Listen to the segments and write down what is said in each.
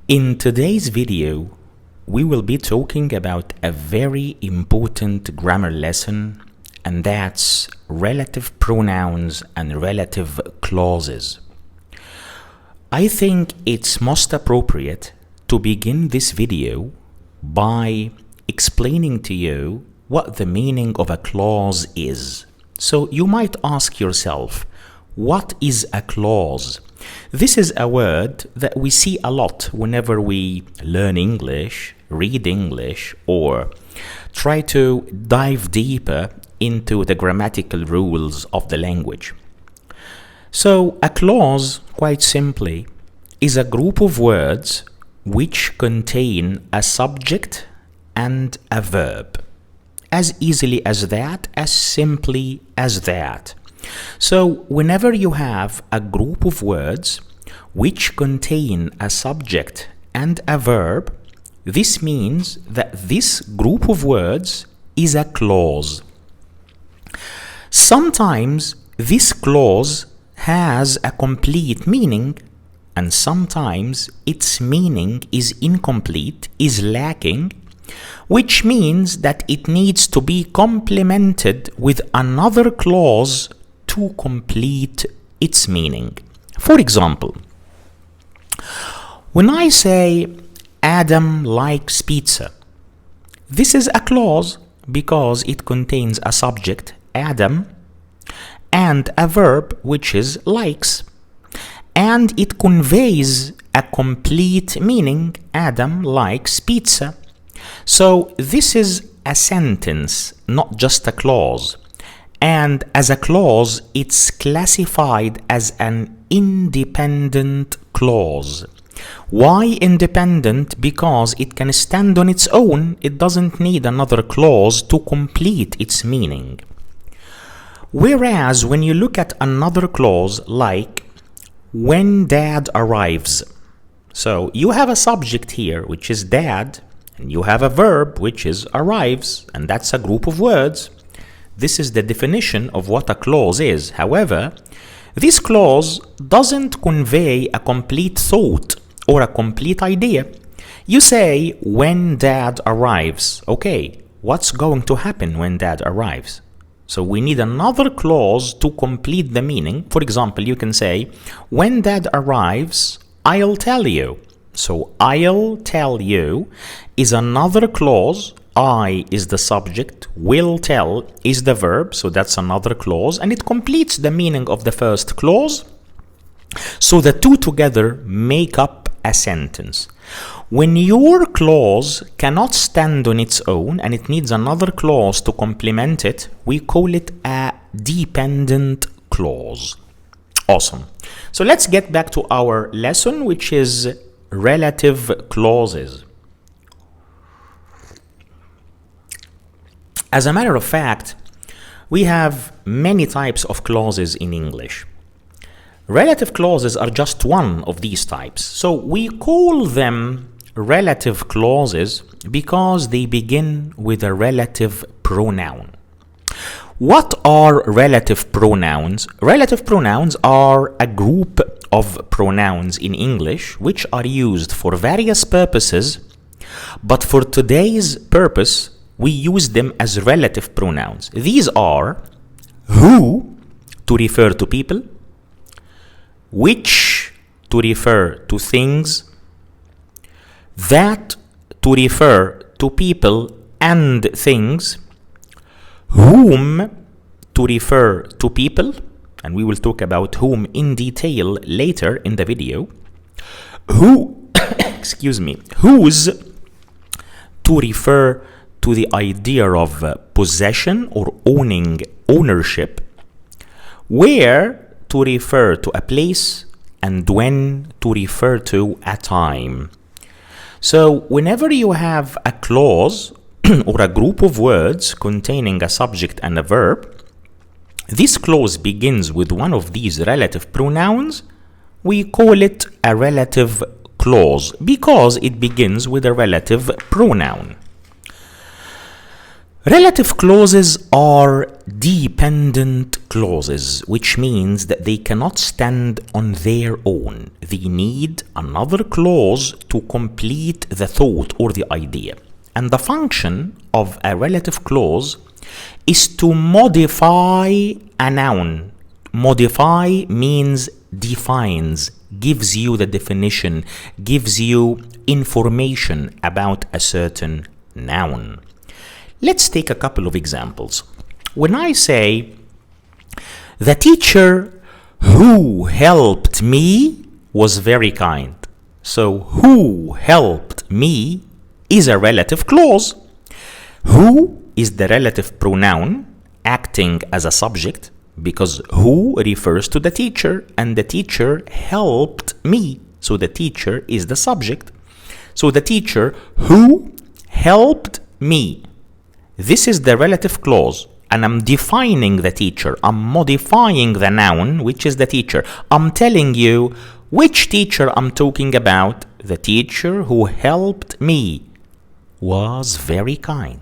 In today's video, we will be talking about a very important grammar lesson, and that's relative pronouns and relative clauses. I think it's most appropriate to begin this video by explaining to you what the meaning of a clause is. So you might ask yourself, what is a clause? This is a word that we see a lot whenever we learn English, read English, or try to dive deeper into the grammatical rules of the language. So a clause, quite simply, is a group of words which contain a subject and a verb. As easily as that, as simply as that. So whenever you have a group of words which contain a subject and a verb, this means that this group of words is a clause. Sometimes this clause has a complete meaning, and sometimes its meaning is incomplete, is lacking, which means that it needs to be complemented with another clause to complete its meaning. For example, when I say Adam likes pizza, this is a clause because it contains a subject, Adam, and a verb, which is likes, and it conveys a complete meaning, Adam likes pizza. So this is a sentence, not just a clause. And as a clause, it's classified as an independent clause. Why independent? Because it can stand on its own. It doesn't need another clause to complete its meaning. Whereas when you look at another clause like when dad arrives, so you have a subject here, which is dad, and you have a verb, which is arrives, and that's a group of words. This is the definition of what a clause is. However, this clause doesn't convey a complete thought or a complete idea. You say, when dad arrives. Okay, what's going to happen when dad arrives? So we need another clause to complete the meaning. For example, you can say, when dad arrives, I'll tell you. So I'll tell you is another clause. I is the subject, will tell is the verb, so that's another clause, and it completes the meaning of the first clause. So the two together make up a sentence. When your clause cannot stand on its own and it needs another clause to complement it, we call it a dependent clause. Awesome. So let's get back to our lesson, which is relative clauses. As a matter of fact, we have many types of clauses in English. Relative clauses are just one of these types. So we call them relative clauses because they begin with a relative pronoun. What are relative pronouns? Relative pronouns are a group of pronouns in English which are used for various purposes, but for today's purpose, we use them as relative pronouns. These are who, to refer to people, which, to refer to things, that, to refer to people and things, whom, to refer to people, and we will talk about whom in detail later in the video, who, excuse me, whose, to refer to the idea of possession or ownership, where, to refer to a place, and when, to refer to a time. So whenever you have a clause or a group of words containing a subject and a verb, this clause begins with one of these relative pronouns, we call it a relative clause because it begins with a relative pronoun. Relative clauses are dependent clauses, which means that they cannot stand on their own. They need another clause to complete the thought or the idea. And the function of a relative clause is to modify a noun. Modify means defines, gives you the definition, gives you information about a certain noun. Let's take a couple of examples. When I say, the teacher who helped me was very kind. So, who helped me is a relative clause. Who is the relative pronoun acting as a subject because who refers to the teacher and the teacher helped me. So, the teacher is the subject. So, the teacher who helped me. This is the relative clause, and I'm defining the teacher. I'm modifying the noun, which is the teacher. I'm telling you which teacher I'm talking about. The teacher who helped me was very kind.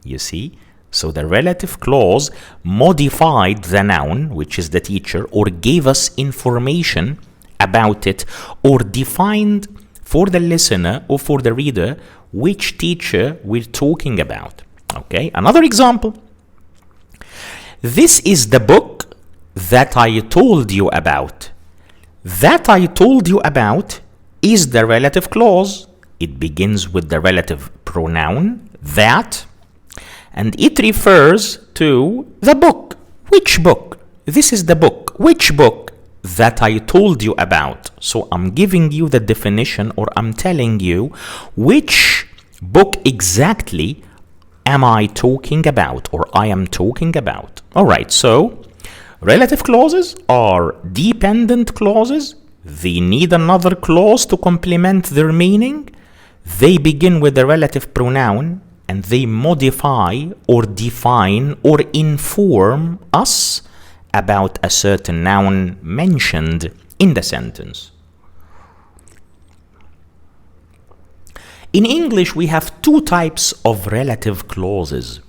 You see? So the relative clause modified the noun, which is the teacher, or gave us information about it, or defined for the listener or for the reader which teacher we're talking about. Okay, another example. This is the book that I told you about. That I told you about is the relative clause. It begins with the relative pronoun, that, and it refers to the book. Which book? This is the book. Which book? That I told you about. So I'm giving you the definition, or I'm telling you which book exactly am I talking about, or I am talking about. All right, so relative clauses are dependent clauses. They need another clause to complement their meaning. They begin with the relative pronoun and they modify or define or inform us about a certain noun mentioned in the sentence. In English, we have two types of relative clauses.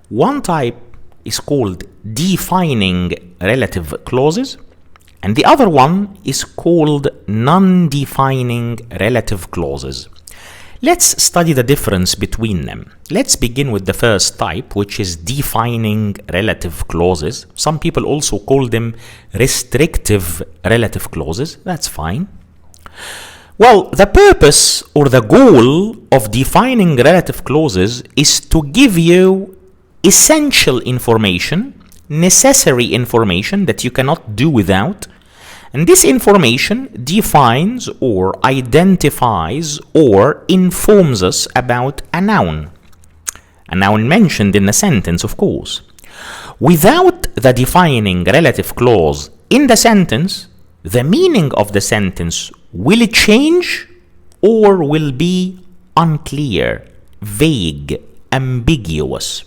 One type is called defining relative clauses, and the other one is called non-defining relative clauses. Let's study the difference between them. Let's begin with the first type, which is defining relative clauses. Some people also call them restrictive relative clauses. That's fine. Well, the purpose or the goal of defining relative clauses is to give you essential information, necessary information that you cannot do without. And this information defines or identifies or informs us about a noun mentioned in a sentence, of course. Without the defining relative clause in the sentence, the meaning of the sentence will it change or will be unclear, vague, ambiguous.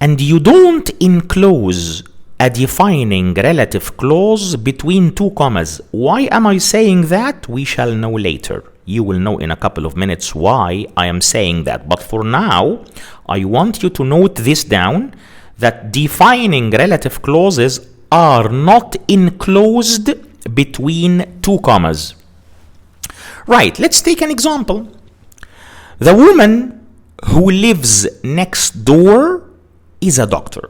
And you don't enclose a defining relative clause between two commas. Why am I saying that? We shall know later. You will know in a couple of minutes why I am saying that. But for now, I want you to note this down, that defining relative clauses are not enclosed between two commas. Right, let's take an example. The woman who lives next door is a doctor.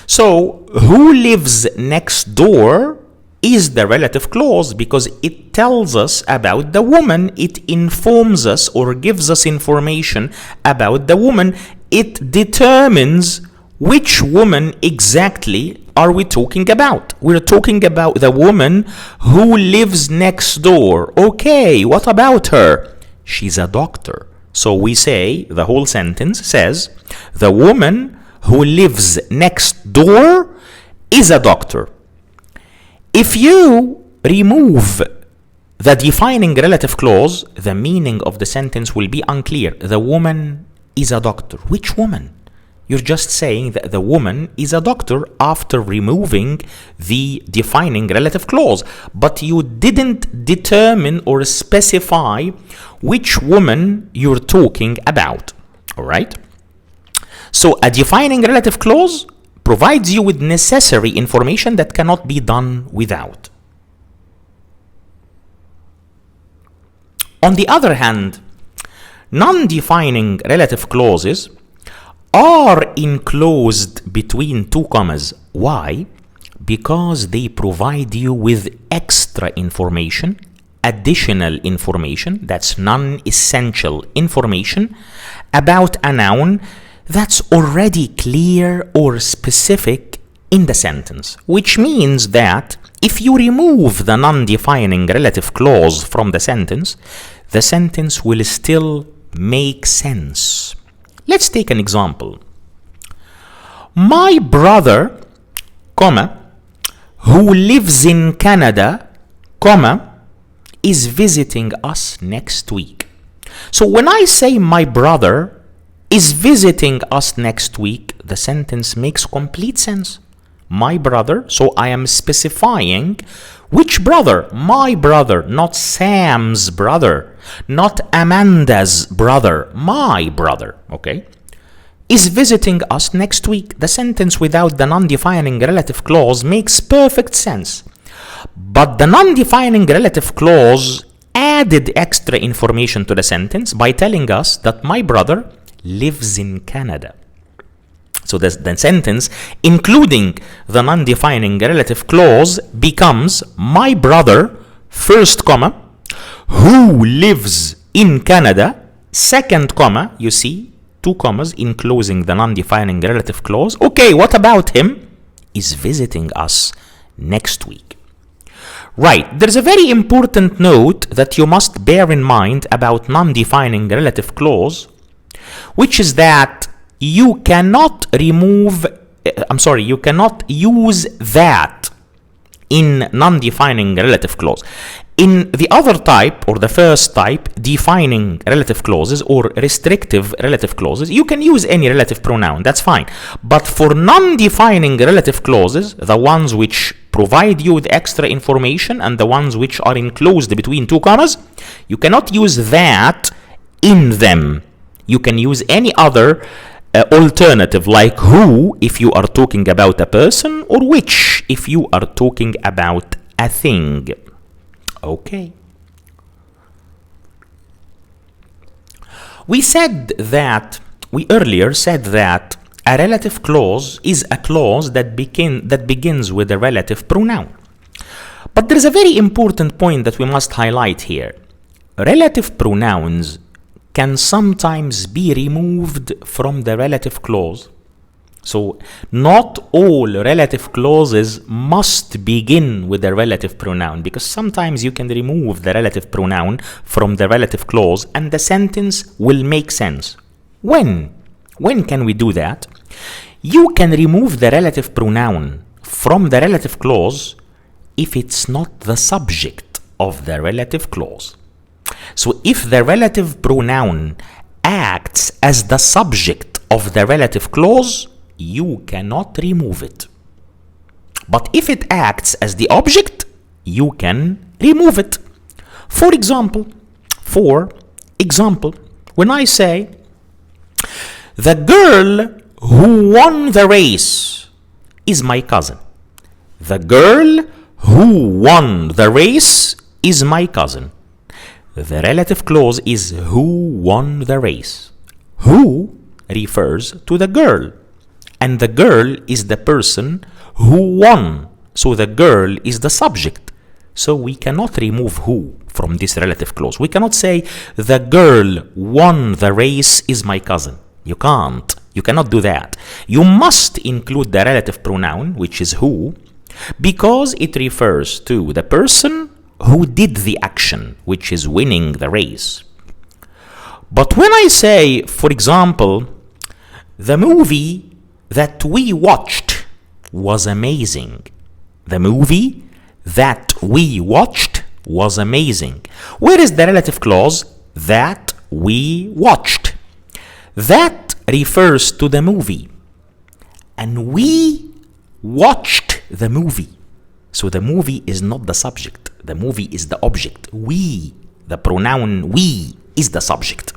So, who lives next door is the relative clause because it tells us about the woman. It informs us or gives us information about the woman. It determines which woman exactly are we talking about. We're talking about the woman who lives next door. Okay, what about her? She's a doctor. So we say, the whole sentence says, the woman who lives next door is a doctor. If you remove the defining relative clause, the meaning of the sentence will be unclear. The woman is a doctor. Which woman? You're just saying that the woman is a doctor after removing the defining relative clause, but you didn't determine or specify which woman you're talking about. All right? So a defining relative clause provides you with necessary information that cannot be done without. On the other hand, non-defining relative clauses are enclosed between two commas. Why? Because they provide you with extra information, additional information, that's non-essential information about a noun that's already clear or specific in the sentence, which means that if you remove the non-defining relative clause from the sentence will still make sense. Let's take an example. My brother, who lives in Canada, is visiting us next week. So when I say my brother is visiting us next week, the sentence makes complete sense. My brother, so I am specifying which brother? My brother, not Sam's brother, not Amanda's brother, my brother, okay? Is visiting us next week. The sentence without the non-defining relative clause makes perfect sense. But the non-defining relative clause added extra information to the sentence by telling us that my brother lives in Canada. So the sentence, including the non-defining relative clause, becomes my brother, first comma, who lives in Canada, second comma, you see, two commas enclosing the non-defining relative clause. Okay, what about him? Is visiting us next week. Right, there's a very important note that you must bear in mind about non-defining relative clause, which is that you cannot use that in non-defining relative clause. In the other type, or the first type, defining relative clauses or restrictive relative clauses, you can use any relative pronoun, that's fine. But for non-defining relative clauses, the ones which provide you with extra information and the ones which are enclosed between two commas, you cannot use that in them. You can use any other alternative, like who if you are talking about a person, or which if you are talking about a thing. Okay. We earlier said that a relative clause is a clause that begins with a relative pronoun. But there is a very important point that we must highlight here. Relative pronouns can sometimes be removed from the relative clause. So not all relative clauses must begin with a relative pronoun, because sometimes you can remove the relative pronoun from the relative clause and the sentence will make sense. When can we do that? You can remove the relative pronoun from the relative clause if it's not the subject of the relative clause. So if the relative pronoun acts as the subject of the relative clause, you cannot remove it. But if it acts as the object, you can remove it. For example, when I say, the girl who won the race is my cousin. The girl who won the race is my cousin. The relative clause is who won the race. Who refers to the girl, and the girl is the person who won. So the girl is the subject. So we cannot remove who from this relative clause. We cannot say the girl won the race is my cousin. You can't. You cannot do that. You must include the relative pronoun, which is who, because it refers to the person who did the action, which is winning the race. But when I say, for example, the movie that we watched was amazing. The movie that we watched was amazing. Where is the relative clause? That we watched. That refers to the movie. And we watched the movie. So the movie is not the subject. The movie is the object. We, the pronoun we, is the subject.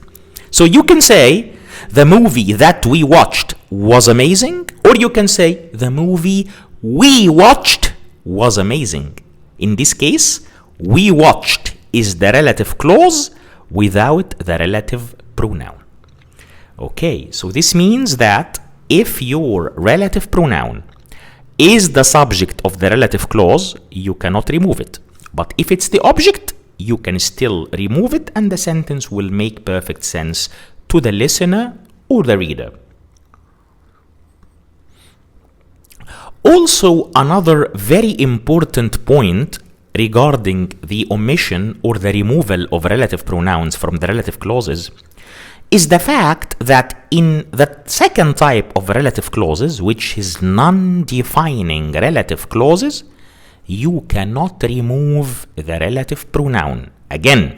So you can say the movie that we watched was amazing, or you can say the movie we watched was amazing. In this case, we watched is the relative clause without the relative pronoun. Okay, so this means that if your relative pronoun is the subject of the relative clause, you cannot remove it. But if it's the object, you can still remove it and the sentence will make perfect sense to the listener or the reader. Also, another very important point regarding the omission or the removal of relative pronouns from the relative clauses is the fact that in the second type of relative clauses, which is non-defining relative clauses, you cannot remove the relative pronoun. Again,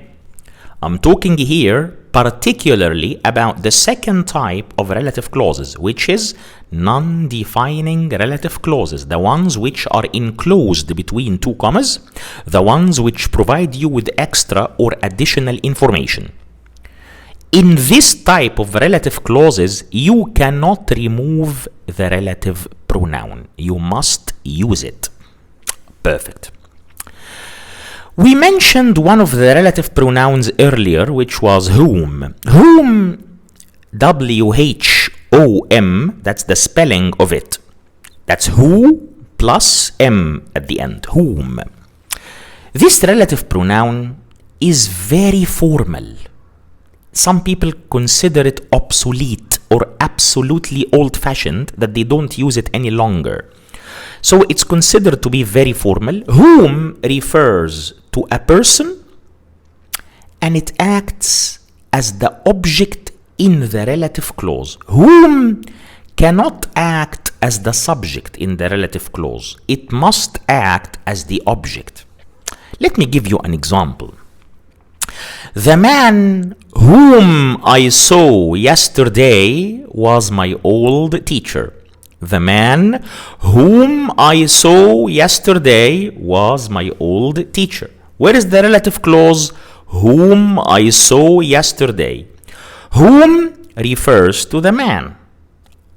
I'm talking here particularly about the second type of relative clauses, which is non-defining relative clauses, the ones which are enclosed between two commas, the ones which provide you with extra or additional information. In this type of relative clauses, you cannot remove the relative pronoun. You must use it. Perfect. We mentioned one of the relative pronouns earlier, which was whom. Whom, W-H-O-M, that's the spelling of it. That's who plus M at the end, whom. This relative pronoun is very formal. Some people consider it obsolete or absolutely old-fashioned, that they don't use it any longer. So it's considered to be very formal. Whom refers to a person and it acts as the object in the relative clause. Whom cannot act as the subject in the relative clause. It must act as the object. Let me give you an example. The man whom I saw yesterday was my old teacher. The man whom I saw yesterday was my old teacher. Where is the relative clause? Whom I saw yesterday. Whom refers to the man.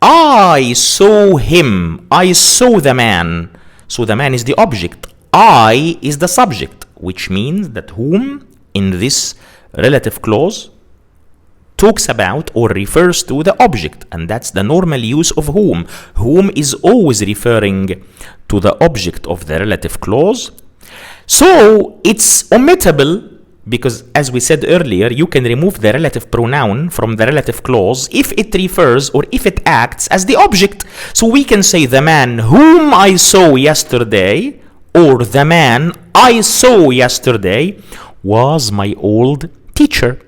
I saw him. I saw the man. So the man is the object. I is the subject, which means that whom in this relative clause talks about or refers to the object, and that's the normal use of whom. Whom is always referring to the object of the relative clause. So it's omittable because, as we said earlier, you can remove the relative pronoun from the relative clause if it refers or if it acts as the object. So we can say the man whom I saw yesterday, or the man I saw yesterday was my old teacher.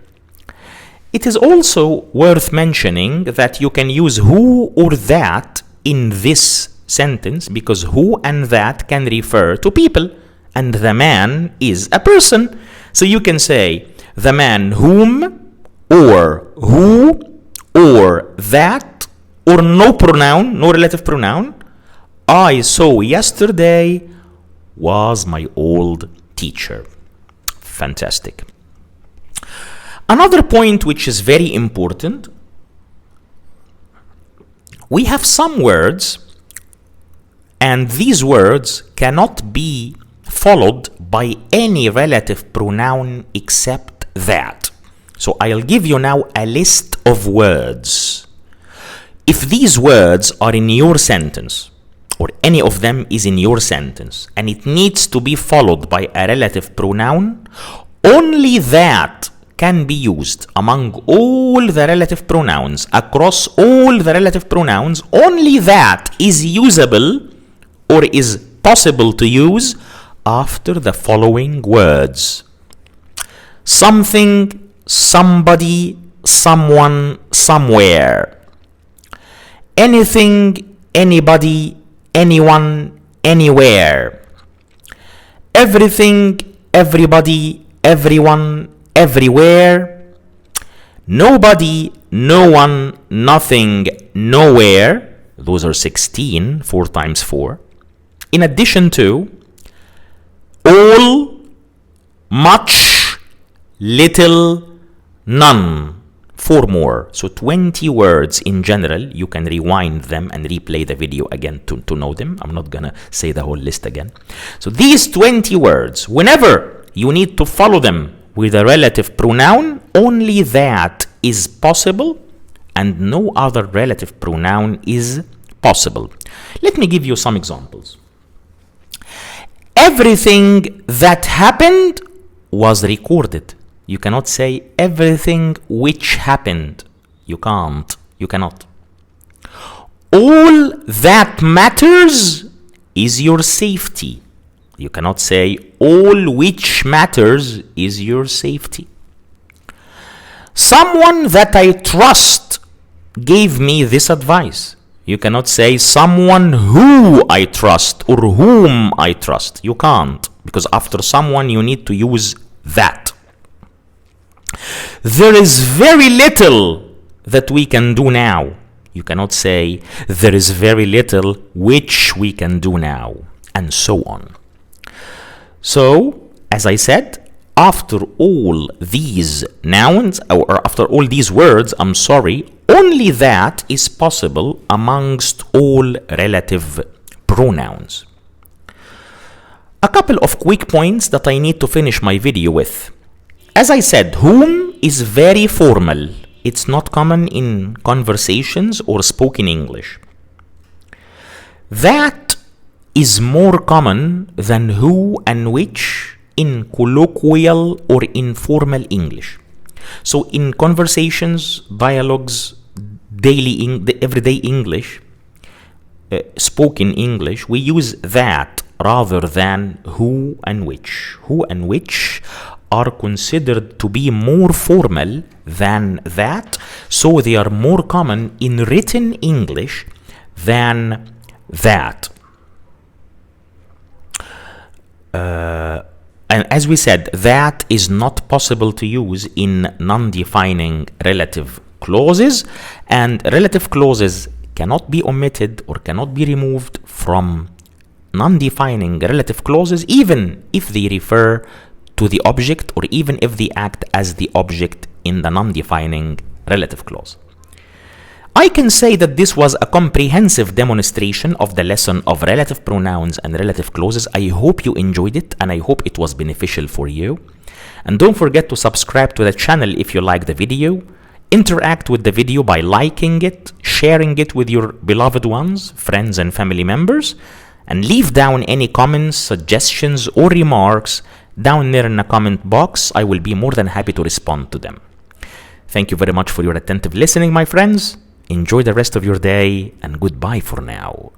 It is also worth mentioning that you can use who or that in this sentence because who and that can refer to people, and the man is a person. So you can say the man whom, or who, or that, or no pronoun, no relative pronoun, I saw yesterday was my old teacher. Fantastic. Another point which is very important, we have some words, and these words cannot be followed by any relative pronoun except that. So I'll give you now a list of words. If these words are in your sentence, or any of them is in your sentence, and it needs to be followed by a relative pronoun, only that can be used among all the relative pronouns, across all the relative pronouns. Only that is usable or is possible to use after the following words: something, somebody, someone, somewhere. Anything, anybody, anyone, anywhere. Everything, everybody, everyone, everywhere. Nobody, no one, nothing, nowhere. Those are 16, 4 times 4. In addition to all, much, little, none, 4 more. So 20 words in general. You can rewind them and replay the video again to know them. I'm not gonna say the whole list again. So these 20 words, whenever you need to follow them with a relative pronoun, only that is possible and no other relative pronoun is possible. Let me give you some examples. Everything that happened was recorded. You cannot say everything which happened. You can't. You cannot. All that matters is your safety. You cannot say all which matters is your safety. Someone that I trust gave me this advice. You cannot say someone who I trust or whom I trust. You can't, because after someone you need to use that. There is very little that we can do now. You cannot say there is very little which we can do now, and so on. So, as I said, after all these nouns, or after all these words, only that is possible amongst all relative pronouns. A couple of quick points that I need to finish my video with. As I said, whom is very formal. It's not common in conversations or spoken English. That is more common than who and which in colloquial or informal English. So in conversations, dialogues, everyday English, spoken English, we use that rather than who and which. Who and which are considered to be more formal than that, so they are more common in written English than that. And as we said, that is not possible to use in non-defining relative clauses, and relative clauses cannot be omitted or cannot be removed from non-defining relative clauses, even if they refer to the object or even if they act as the object in the non-defining relative clause. I can say that this was a comprehensive demonstration of the lesson of relative pronouns and relative clauses. I hope you enjoyed it and I hope it was beneficial for you. And don't forget to subscribe to the channel if you like the video. Interact with the video by liking it, sharing it with your beloved ones, friends and family members, and leave down any comments, suggestions or remarks down there in the comment box. I will be more than happy to respond to them. Thank you very much for your attentive listening, my friends. Enjoy the rest of your day and goodbye for now.